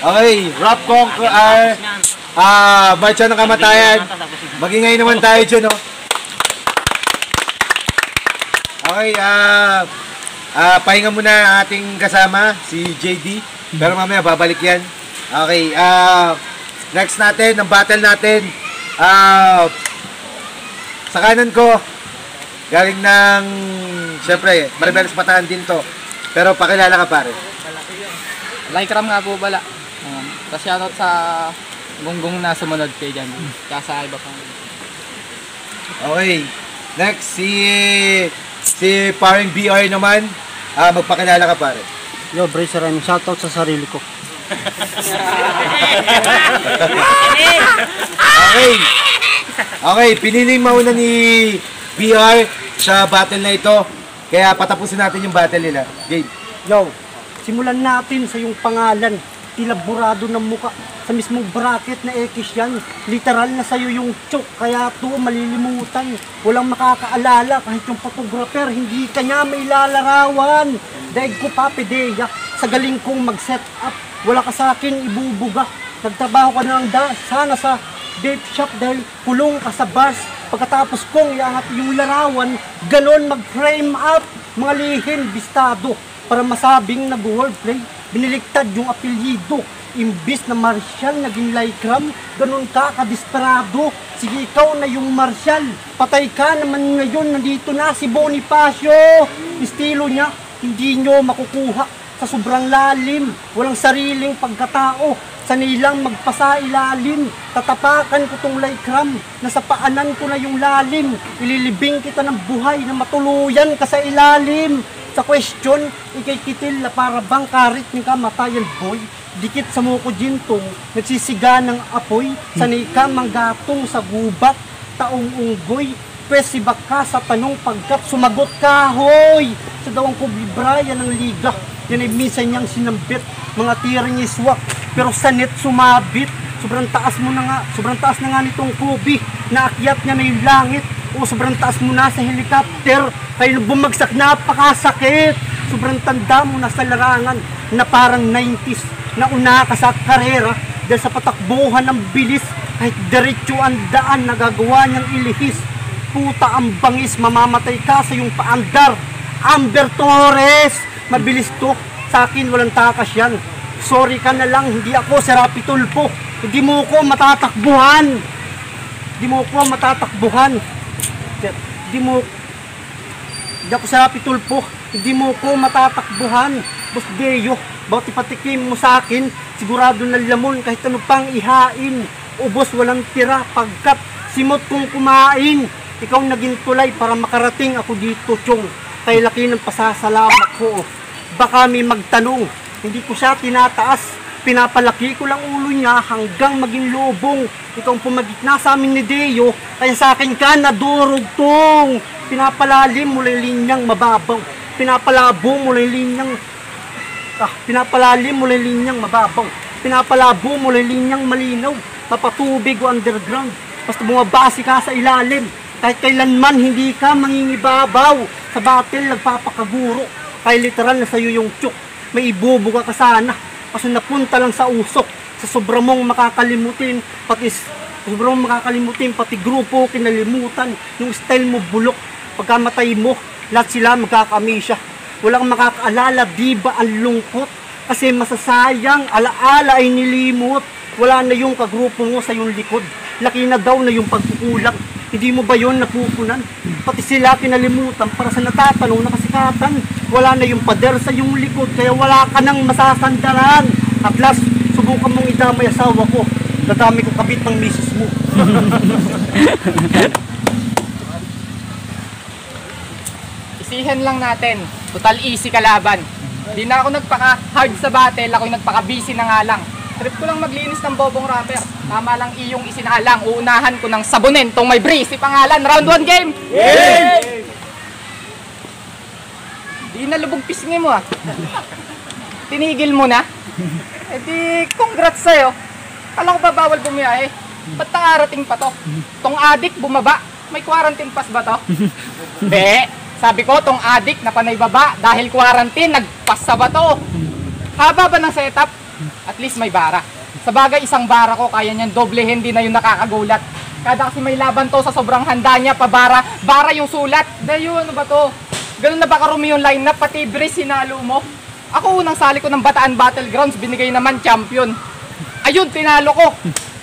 Okay, Rap Conquer, Marcha ng Kamatayan. Magingay naman tayo dyan, no? Okay, pahinga muna ang ating kasama, si JD. Pero mamaya, babalik yan. Okay, next natin, ang battle natin. Sa kanan ko, galing ng, siyempre, Maribeles Bataan din to. Pero pakilala ka, pare. Lycram nga po pala. Tapos shoutout sa gunggong na sumunod kay dyan. Kaya sa iba pang. Okay. Next, si paring BR naman. Magpakilala ka, pare. Yo, Bracer, shoutout sa sarili ko. Okay. Okay, piniling mauna ni BR sa battle na ito. Kaya patapusin natin yung battle nila. Game. Yo, simulan natin sa yung pangalan. Tila burado ng muka. Sa mismong bracket na X yan. Literal na sa'yo yung chok. Kaya to malilimutan. Walang makakaalala kahit yung photographer. Hindi kanya may lalarawan. Daig ko pa, pedeya. Sa galing kong mag-set up. Wala ka sa akin ibubuga. Nagtrabaho ka ng sana sa vape shop dahil kulong ka sa bars. Pagkatapos kong iangat yung larawan, ganon mag-frame up. Mga lihim, bistado. Para masabing nag-wordplay. Biniligtad yung apelyido. Imbis na Marshall, naging Lycram. Ganon ka, kadisperado. Sige, ikaw na yung Marshall. Patay ka naman ngayon, nandito na si Bonifacio. Estilo niya, hindi nyo makukuha. Sa sobrang lalim, walang sariling pagkatao. Sanilang magpasa ilalim. Tatapakan ko tong Lycram. Nasa paanan ko na yung lalim. Ililibing kita ng buhay na matuluyan ka sa ilalim. Sa question, ikay kitil na para bang karit ni kamatayan boy. Dikit sa muko jintong, nagsisiga ng apoy. Sanay ka manggatong sa gubat, taong unggoy. Pesibak ka sa tanong pagkat sumagot ka, hoy! Sa dawang ko bibraya ng liga, yan ay minsan niyang sinambit. Mga tira niya swak, pero sa net sumabit. Sobrang taas na nga nitong kubi. Naakyat niya na yung langit. O sobrang taas mo na sa helicopter. Kaya bumagsak, napakasakit. Sobrang tanda mo na sa larangan na parang 90s. Nauna ka sa karera dahil sa patakbuhan ng bilis. Kahit diretso ang daan, nagagawa niyang ilihis. Puta ang bangis, mamamatay ka sa iyong paandar. Amber Torres, mabilis to. Sa akin walang takas yan. Sorry ka na lang, hindi ako si Rapi Tulfo. Hindi mo ko matatakbuhan. Hindi ako sa Rapi Tulfo. Hindi mo ko matatakbuhan. Boss Deo, bawat ipatikim mo sa akin, sigurado na lamon kahit ano pang ihain. Ubos walang tira pagkat simot kong kumain. Ikaw naging tulay para makarating ako dito, Chong. Kaya laki ng pasasalamat ko. Baka may magtanong, hindi ko siya tinataas. Pinapalaki ko lang ulo niya hanggang maging lubong. Ikaw ang pumagitna sa amin ni Deo, kaya sa akin ka nadurugtong. Pinapalalim mo lang linyang mababaw. Pinapalalim mo lang linyang malinaw. Papatubig o underground. Basta bumabasi ka sa ilalim. Kahit kailanman hindi ka mangingibabaw. Sa battle nagpapakaguro. Kaya literal na sa'yo yung chok. May ibubuga ka sana. Kasi napunta lang sa usok. Sa sobrang mong makakalimutin. Pati grupo kinalimutan. Yung style mo bulok. Pagkamatay mo, lahat sila magkakamisya. Walang makakaalala, di ba ang lungkot? Kasi masasayang, alaala ay nilimot. Wala na yung kagrupo mo sa yung likod. Laki na daw na yung pagkukulang. Hindi mo ba yun napupunan? Pati sila kinalimutan para sa natatanong na kasikatan. Wala na yung pader sa yung likod, kaya wala ka nang masasandalan. At last, subukan mong idamay asawa ko. Dadami ko kabit ng misis mo. Isihan lang natin. Total easy kalaban. Di na ako nagpaka-hard sa battle, ako yung nagpaka-busy na nga lang. Trip ko lang maglinis ng bobong rapper. Tama lang iyong isinalang. Uunahan ko ng sabunin tong may breezy pangalan. Round 1 game! Yay! Di na lubog pisngi mo ah. Tinigil mo na? Eh di, congrats sa'yo. Kala ko ba bawal bumiyahe? Ba't nakarating pa to? Tong adik bumaba. May quarantine pass ba to? Be, sabi ko tong adik na panay baba dahil quarantine, nagpasa ba to? Haba ba ng setup? At least may bara. Sa bagay, isang bara ko, kaya niyan doblehin, din na yung nakakagulat. Kada kasi may laban to sa sobrang handa niya, pabara, bara yung sulat. Dayo, ano ba to? Ganun na ba karumi yung lineup, pati Brice sinalo mo? Ako unang sali ko ng Bataan Battlegrounds, binigay naman champion. Ayun, tinalo ko.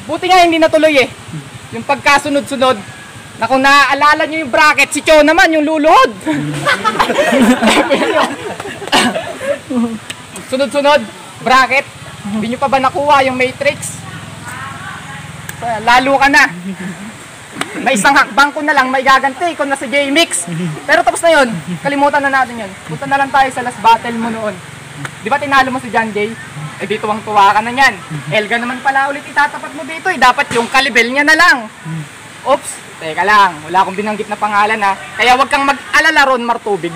Buti nga hindi natuloy eh. Yung pagkasunod-sunod, na kung naaalala nyo yung bracket, si Cho naman yung luluhod. Sunod-sunod, bracket. Hindi nyo pa ba nakuha yung matrix? Lalo ka na. May isang hakbang ko na lang, may gaganti ko na si J-Mix. Pero tapos na yun, kalimutan na natin yun. Punta na lang tayo sa last battle mo noon. Di ba tinalo mo si John Jay? Eh di tuwang-tuwa ka na yan. Elga naman pala ulit itatapat mo dito eh. Dapat yung kalibel niya na lang. Oops, teka lang. Wala akong binanggit na pangalan ha. Kaya wag kang mag-alala ron, Martubig.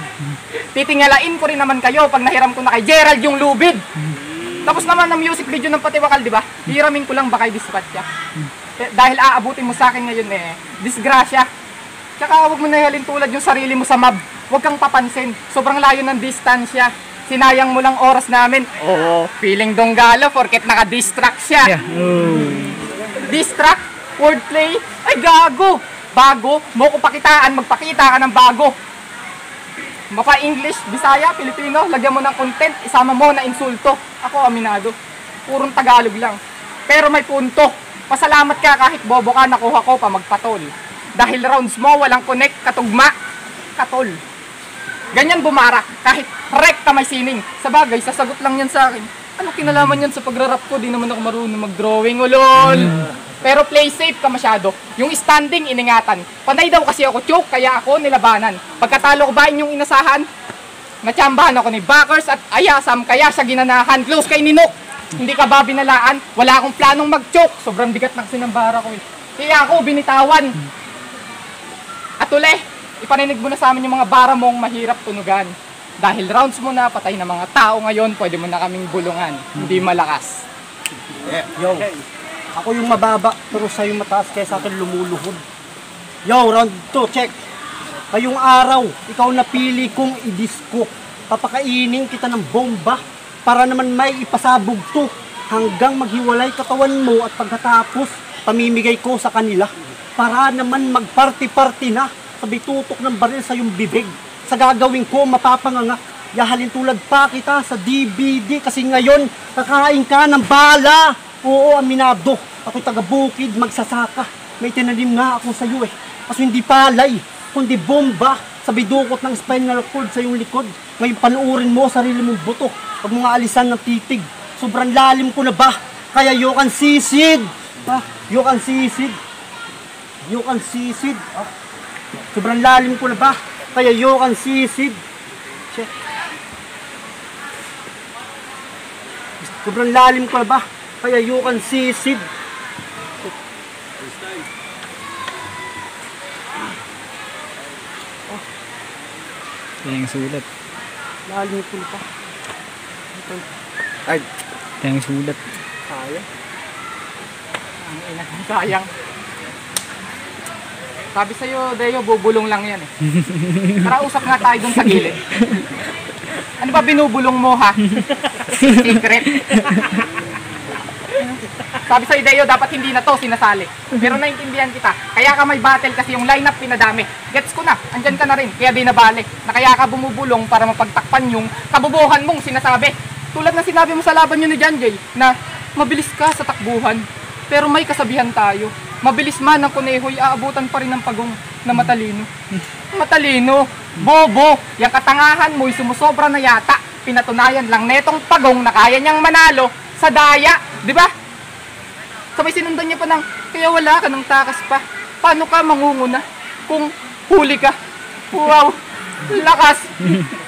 Titingalain ko rin naman kayo pag nahiram ko na kay Gerald yung lubid. Tapos naman ang music video ng Patiwakal, di ba? Hiramin ko lang baka i-dispatch siya. Dahil aabutin mo sa akin ngayon eh, disgrasya. Tsaka huwag mo nahihalin tulad yung sarili mo sa map. Huwag kang papansin. Sobrang layo ng distansya. Sinayang mo lang oras namin. Oo, feeling donggalo porket naka-distract siya. Yeah. Distract? Wordplay? Ay gago! Bago? Mo ko pakitaan, magpakita ka ng bago. Mapa English, Bisaya, Filipino, lagyan mo ng content, isama mo na insulto. Ako aminado. Purong Tagalog lang. Pero may punto. Pasalamat ka kahit bobo ka, nakuha ko pa magpatol. Dahil rounds mo, walang connect, katugma, katol. Ganyan bumara, kahit rekta may sining. Sa bagay, sasagot lang yan sa akin. Ano kinalaman yan sa pagrarap ko? Di naman ako marunong mag-drawing, ulol. Pero play safe ka masyado. Yung standing, iningatan. Panay daw kasi ako choke, kaya ako nilabanan. Pagkatalo ko ba inyong inasahan? Natsambahan ako ni Backers at Ayasam, kaya siya ginanahan. Close kay Ninok. Hindi ka ba binalaan? Wala akong planong mag-choke. Sobrang bigat ng sinambara ko eh. Kaya ako binitawan. At uli, ipaninig mo na sa amin yung mga bara mong mahirap tunugan. Dahil rounds mo na, patay na mga tao ngayon, pwede mo na kaming bulungan. Hindi malakas. Yo, ako yung mababa, pero sa'yo mataas kaya sa akin lumuluhod. Yo, round 2, check. Ngayong araw, ikaw napili kong i-disco. Papakainin kita ng bomba para naman may ipasabog to hanggang maghiwalay katawan mo at pagkatapos pamimigay ko sa kanila para naman magparty-party na sabi tutok ng baril sa yung bibig. Sa gagawin ko, mapapanganga. Yahalin tulad pa kita sa DVD kasi ngayon kakain ka ng bala. Oo, aminado. Ako'y taga-bukid, magsasaka. May tinanim nga ako sa iyo eh. Kaso hindi palay, kundi bomba. Sabi dukot ng spinal cord sa iyong likod. Ngayon panuurin mo sarili mong buto. Pag mga alisan ng titig. Sobrang lalim ko na ba? Kaya you can sisid. Ha? You can sisid. You can sisid. Ha? Sobrang lalim ko na ba? Kaya you can sisid. Check. Sobrang lalim ko na ba? Kaya you can sisid. Yang sulat. Lalim ko na ba? Ay, Yang sulat. Sayang. Ang ina, sayang. Sabi sa'yo, Deo, bubulong lang yan eh. Tara, usap nga tayo dun sa gilid. Ano ba binubulong mo ha? Secret. Sabi sa'yo, Deo, dapat hindi na to sinasali. Pero naintindihan kita. Kaya ka may battle kasi yung lineup pinadami. Gets ko na, andyan ka na rin. Kaya di nabalik. Na kaya ka bumubulong para mapagtakpan yung kabubuhan mong sinasabi. Tulad na sinabi mo sa laban nyo ni John Jay, na mabilis ka sa takbuhan. Pero may kasabihan tayo. Mabilis man ang kuneho'y aabutan pa rin ng pagong na matalino. Matalino, bobo, yung katangahan mo'y sumusobra na yata. Pinatunayan lang netong pagong na kaya niyang manalo sa daya, di ba? Sabay sinundan niya pa ng, kaya wala ka ng takas pa. Paano ka mangunguna kung huli ka? Wow, lakas.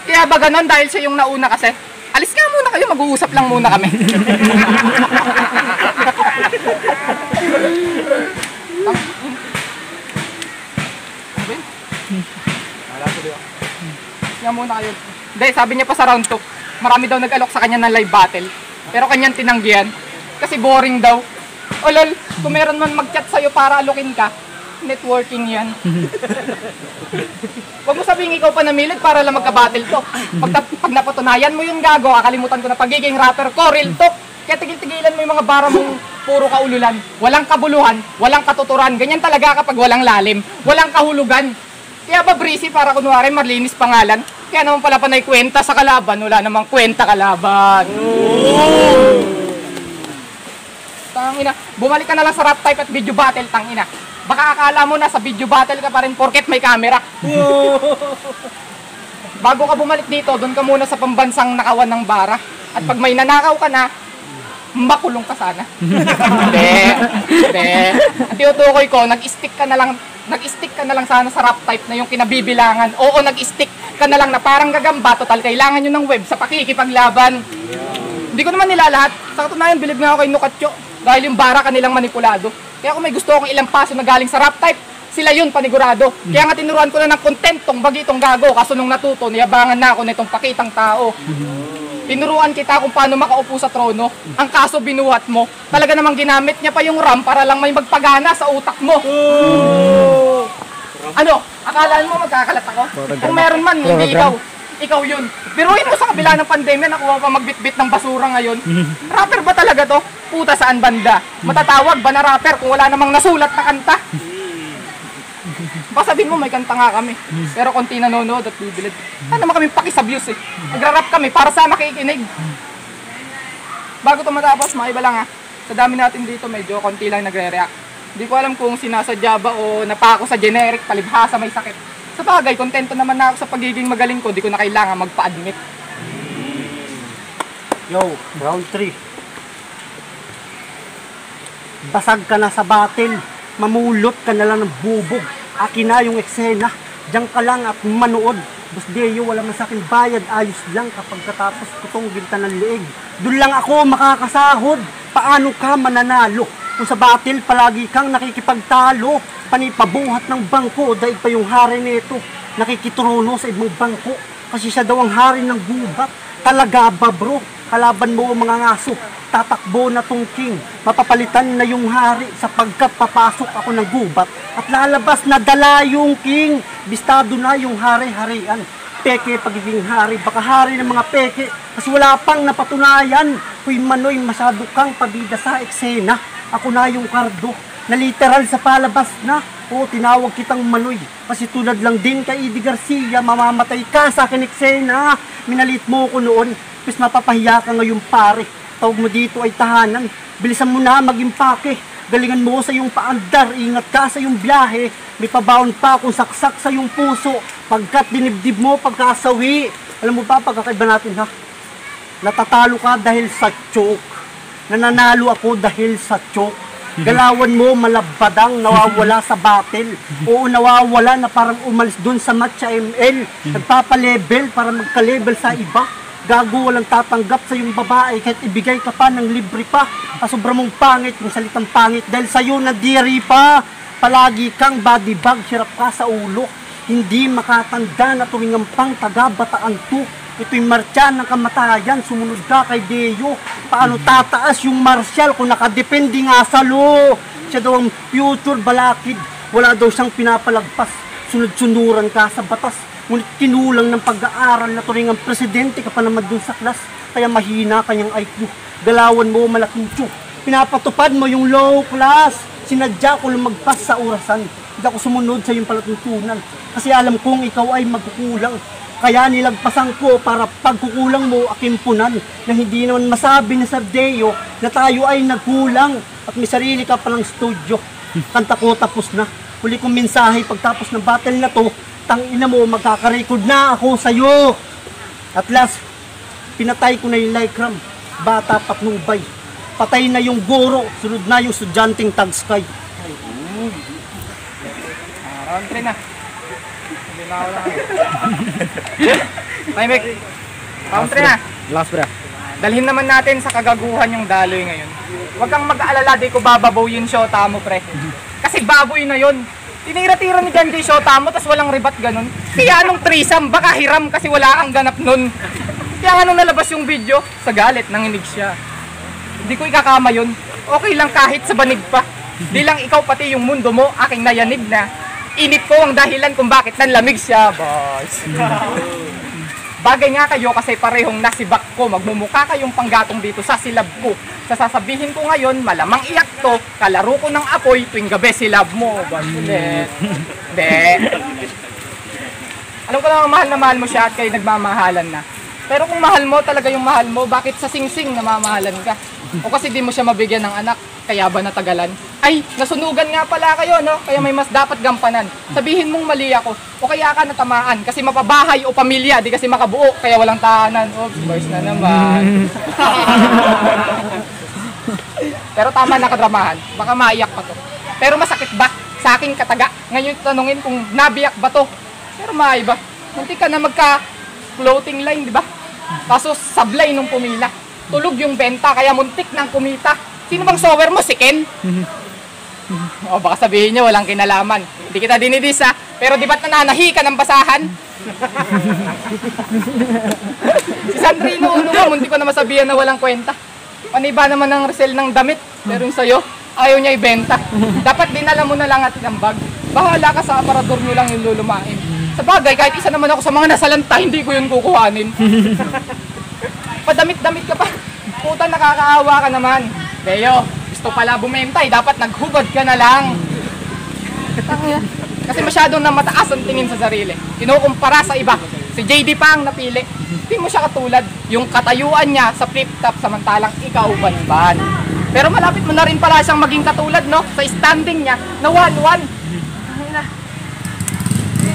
Kaya ba ganon dahil siya yung nauna kasi? Alis nga muna kayo, mag-uusap lang muna kami. Nga muna kayo. Hindi, sabi niya pa sa round 2, marami daw nag-alok sa kanya ng live battle. Pero kanyang tinanggihan. Kasi boring daw. O lol, kung meron man mag-chat sa'yo para alokin ka, networking yan. Huwag mo sabihin ikaw pa namilit para lang magka-battle to. Pag napatunayan mo yung gago, akalimutan ko na pagiging rapper ko, real talk. Kaya tigil-tigilan mo yung mga bara mong puro kaululan. Walang kabuluhan, walang katuturan. Ganyan talaga kapag walang lalim, walang kahulugan. Kaya ba breezy para kunwari malinis pangalan? Kaya naman pala panay kwenta sa kalaban, wala namang kwenta kalaban. Tangina, bumalik ka na lang sa rap type at video battle, tangina. Baka akala mo na sa video battle ka pa rin porket may camera. Bago ka bumalik dito, doon ka muna sa pambansang nakawan ng bara. At pag may nanakaw ka na, makulong ka sana. Hindi. At tinutukoy ko, nag-stick ka na lang sana sa rap type na yung kinabibilangan. Oo, nag-stick ka na lang na parang gagamba. Total, kailangan nyo ng web sa pakikipaglaban. Hindi ko naman nilalahat. Sa katunayan, bilib nga ako kay Nukatyo. Dahil yung bara kanilang manipulado. Kaya kung may gusto akong ilang paso na galing sa rap type, sila yun, panigurado. Kaya nga tinuruan ko na ng content tong bagitong gago. Kaso nung natuto, niyabangan na ako nitong pakitang tao. Tinuruan kita kung paano makaupo sa trono. Ang kaso binuhat mo. Talaga namang ginamit niya pa yung RAM para lang may magpagana sa utak mo. Ano? Akala mo magkakalat ako? Kung meron man, hindi ikaw. Ikaw yun. Biruin mo sa kabila ng pandemya, nakuha pa magbitbit ng basura ngayon. Rapper ba talaga to? Puta, saan banda? Matatawag ba na rapper kung wala namang nasulat na kanta? Baka sabihin mo may kanta nga kami, pero konti nanonood at bibilid. Ano naman kami pakisabuse eh. Nagra-rap kami para sa makikinig. Bago ito matapos, maiba lang ha. Sa dami natin dito, medyo konti lang nagre-react. Hindi ko alam kung sinasadya ba o napako sa generic, palibhasa may sakit. Sa bagay, kontento naman na ako sa pagiging magaling ko, di ko na kailangan magpa-admit. Yo, round 3. Basag ka na sa battle, mamulot ka na lang ng bubog. Akin na yung eksena, diyan ka lang at manood. Bus Deo, wala man sa akin bayad, ayos lang kapag katapos kutong ginta ng liig. Doon lang ako makakasahod, paano ka mananalo? Kung sa battle, palagi kang nakikipagtalo, panipabuhat ng bangko, dahil pa yung hari nito, nakikitruno sa ibang bangko, kasi siya daw ang hari ng gubat. Talaga ba bro? Kalaban mo mga ngaso, tatakbo na tong king, mapapalitan na yung hari sapagkat papasok ako ng gubat at lalabas na dala yung king, bistado na yung hari-harian. Peke pagiging hari, baka hari ng mga peke, kasi wala pang napatunayan. Huy manoy, masyado kang pabida sa eksena, ako na yung kardo, na literal sa palabas na. O tinawag kitang manoy, kasi tulad lang din kay Eddie Garcia, mamamatay ka sa akin eksena. Minalit mo ko noon, pis mapapahiya ka ngayon pare. Tawag mo dito ay tahanan, bilisan mo na maging pake. Galingan mo sa iyong paandar, ingat ka sa iyong biyahe. May pabaon pa kung saksak sa iyong puso, pagkat dinibdib mo pagkasawi. Alam mo ba pagkakaiba natin ha? Natatalo ka dahil sa choke, nananalo ako dahil sa choke. Galawan mo malabadang nawawala sa battle. Oo, nawawala na parang umalis dun sa matcha ML. Nagpapalevel para magka-level sa iba. Gago, walang tatanggap sa yung babae kahit ibigay ka pa ng libre pa. Kasobra mong pangit yung salitang pangit dahil sa'yo nadiri pa. Palagi kang body bag, hirap ka sa ulo. Hindi makatanda na tuwing ang pang taga-bataan to. Ito'y martya ng kamatayan, sumunod ka kay Deo. Paano tataas yung marsyal kung nakadepende nga sa lo? Siya daw ang future balakid, wala daw siyang pinapalagpas. Sunod-sunuran ka sa batas, ngunit kinulang ng pag-aaral na turing ang presidente ka pa naman dun sa klas. Kaya mahina kanyang IQ, galawan mo malaking tiyok. Pinapatupad mo yung low class, sinadya ko lumagpas sa orasan. Hindi ako sumunod sa iyong palatuntunan, kasi alam kong ikaw ay magkukulang. Kaya nilagpasan ko para pagkukulang mo akimpunan, na hindi naman masabi na sa Deo na tayo ay nagkulang at may sarili ka palang studio. Kanta ko tapos na. Huli kong mensahe pagtapos ng battle na to, tangina mo, magkakarecord na ako sa'yo. At last, pinatay ko na yung Lycram, bata patnubay. Patay na yung guro, sunod na yung estudyanteng tag-sky. Round 3 na. Timing. Round 3 na. Last bra. Dalhin naman natin sa kagaguhan yung daloy ngayon. Huwag kang mag-aalala, di ko bababaw yung shota mo, pre. Kasi baboy na yon. Tinira-tira ni Ganjay shota mo, tas walang ribat ganun. Kaya anong threesome, baka hiram kasi wala kang ganap nun. Kaya anong nalabas yung video, sa galit, nanginig siya. Hindi ko ikakama yun. Okay lang kahit sa banig pa. Di lang ikaw pati yung mundo mo, aking nayanig na. Init ko ang dahilan kung bakit nanlamig siya, boss. Bagay nga kayo kasi parehong nasibak ko. Magmumukha kayong panggatong dito sa silab ko. Sa sasabihin ko ngayon, malamang iyak to, kalaro ko ng apoy tuwing gabi si love mo. Hindi. Alam ko lang mahal na mahal mo siya at kayo nagmamahalan na. Pero kung mahal mo talaga yung mahal mo, bakit sa singsing namamahalan ka? O kasi di mo siya mabigyan ng anak, kaya ba natagalan? Ay, nasunugan nga pala kayo, no? Kaya may mas dapat gampanan. Sabihin mong mali ako, o kaya ka natamaan, kasi mapabahay o pamilya, di kasi makabuo, kaya walang tahanan. Oops, boys na naman. Pero tama na kadramahan, baka maiyak pa to. Pero masakit ba? Sa aking kataga, ngayon tanungin kung nabiyak ba to. Pero maiba, munti ka na magka-floating line, di ba? Kaso sablay nung pumila. Tulog yung benta, kaya muntik nang kumita. Sino bang sower mo? Si Ken? O baka sabihin niyo walang kinalaman. Hindi kita dinidis ha. Pero di ba't nananahi ka ng basahan? Si Sandrino uno nga, muntik ko na masabihan na walang kwenta. Paniba naman ang resell ng damit. Pero yung sa'yo, ayaw niya ibenta. Dapat dinala mo na lang at ambag. Bahala ka sa aparador nyo lang yung lulumain. Sa bagay, kahit isa naman ako sa mga nasalanta, hindi ko yun kukuhanin. Padamit-damit ka pa. Puta, nakakaawa ka naman. Beo, gusto pala bumenta eh. Dapat naghubad ka na lang. Kasi masyadong na mataas ang tingin sa sarili. Kinukumpara sa iba. Si JD pa ang napili. Hindi mo siya katulad. Yung katayuan niya sa flip-top samantalang ikaw banban. Pero malapit mo na rin pala siyang maging katulad, no? Sa standing niya na 1-1.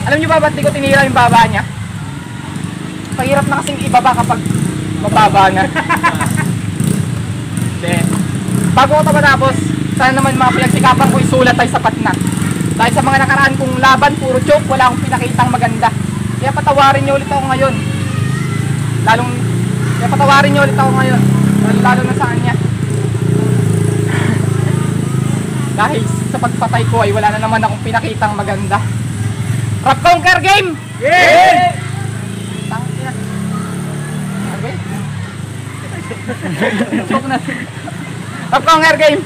Alam niyo ba ba't di ko tinira yung baba niya? Pahirap na kasing ibaba kapag mababa na. Bago ko ito matapos, sana naman mga pinagsikapan ko isulat ay sapat na. Dahil sa mga nakaraan kong laban, puro joke, wala akong pinakitang maganda. Kaya patawarin niyo ulit ako ngayon. Kaya patawarin niyo ulit ako ngayon. Lalo na sa kanya. Dahil sa pagpatay ko ay wala na naman akong pinakitang maganda. Rap Conquer Game! Yeah! Rap Conquer Game!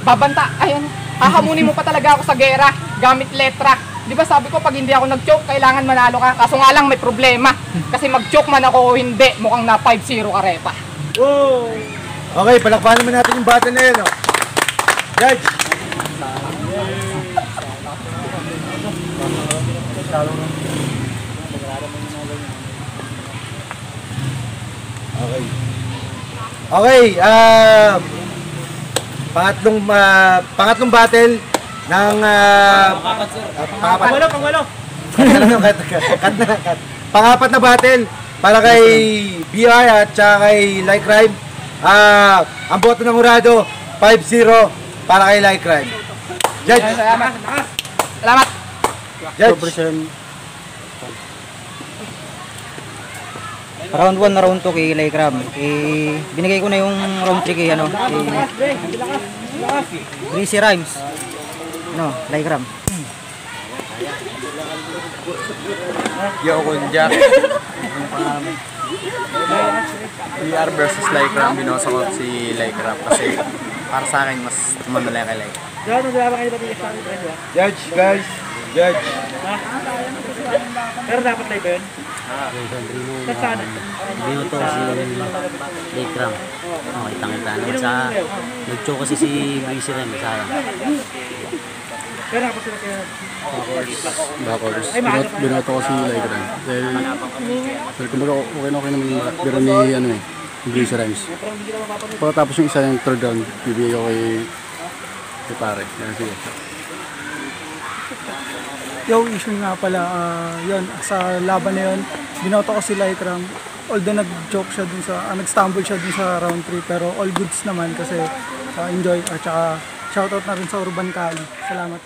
Babanta! Ayun! Hahamunin mo pa talaga ako sa gera gamit letra. Di ba sabi ko pag hindi ako nag-choke, kailangan manalo ka. Kaso nga lang may problema. Kasi mag-choke man ako o hindi, mukhang na 5-0 ka repa. Wow! Okay, palakpakan naman natin yung battle na yun, no? Judge! Okay. Okay, pangatlong battle ng Pangwalo. Pangapat na battle para kay BR at saka kay Like Crime. Ang boto ng Urado 5-0 para kay Like Crime. Judge. Salamat. Salamat. Judge. Round 1 na round 2 kay Like Crime. Binigay ko na yung round 3 kay Breezy Rhymes. Like Crime. Yo, Kunjak. BR versus Like Crime. Binosa ko si Like Crime kasi para sa akin mas tumanda kay Like. Judge, guys. Judge. Pero dapat live ba yun? Sana. Binoto si Like Crime. Okay, tangita naman sa nag-choke kasi si Breezy rin, sayang. Pero dapat sila kaya... Backwards. Binoto ko si Like Crime. Dahil kumbaga okay naman yung pero ni Breezy Rhymes. Pagkatapos yung isa yung third round, bibigay ko kay pare. Yan, sige. Yung issue nga pala, yun, sa laban na yun, binoto ko si Like Crime. Although nag-joke siya dun sa, nag-stumble siya dun sa round 3, pero all goods naman kasi enjoy at saka shoutout na rin sa Urban Cali. Salamat.